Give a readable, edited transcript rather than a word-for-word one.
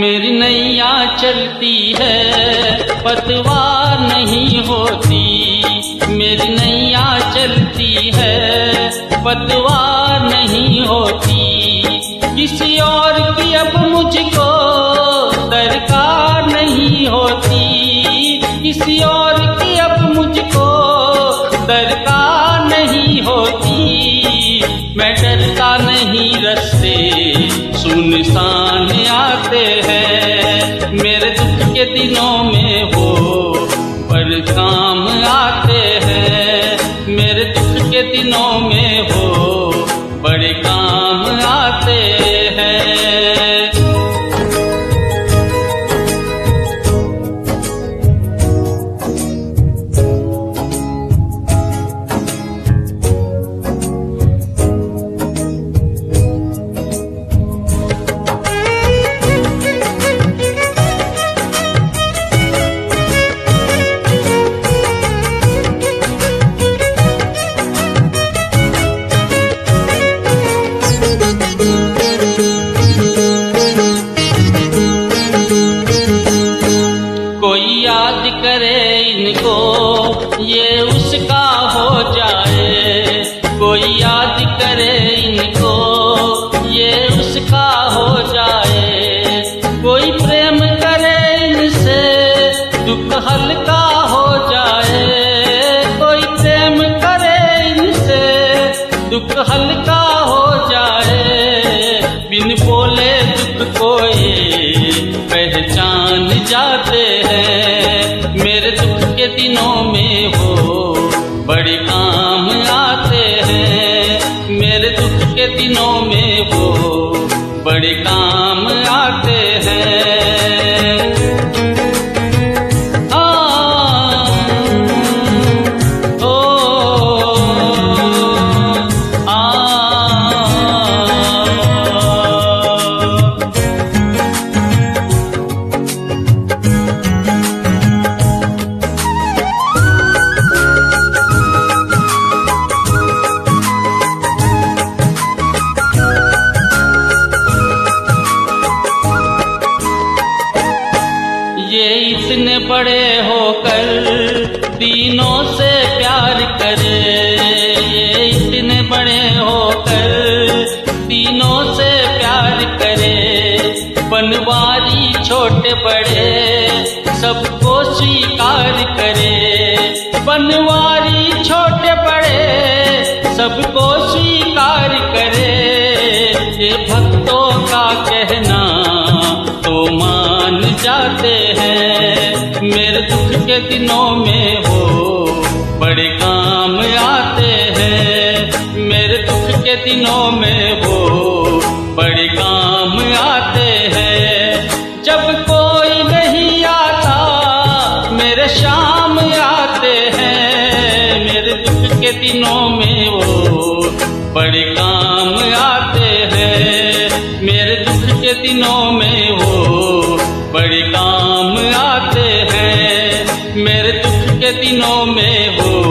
मेरी नैया चलती है पतवार नहीं होती, मेरी नैया चलती है पतवार नहीं होती। किसी और की अब मुझको दरकार नहीं होती, किसी और की अब मुझको दरकार नहीं होती। मैं डरता नहीं रास्ते सुनसान आते हैं, मेरे दुख के दिनों में वो पर काम आते हैं, मेरे दुख के दिनों में वो बड़े काम आते हैं। याद करे इनको ये उसका हो जाए, कोई याद करे इनको ये उसका हो जाए। कोई प्रेम करे इनसे दुख हल्का हो जाए, कोई प्रेम करे इनसे दुख हल्का हो जाए। बिन बोले दुख को ये पहचान जाते हैं, मेरे दुख के दिनों में वो बड़े काम आते हैं, मेरे दुख के दिनों में वो बड़े काम आते हैं। ये इतने बड़े होकर तीनों से प्यार करे, ये इतने बड़े होकर तीनों से प्यार करे। बनवारी छोटे बड़े सबको स्वीकार करे, बनवारी छोटे बड़े सबको स्वीकार करे। ये भक्तों का कहना तो मान जाते हैं, मेरे दुख के दिनों में वो बड़े काम आते हैं, मेरे दुख के दिनों में वो बड़े काम आते हैं। जब कोई नहीं आता मेरे शाम आते हैं, मेरे दुख के दिनों में वो बड़े काम आते हैं, मेरे दुख के दिनों में वो बड़े काम आते हैं, मेरे दुख के दिनों में वो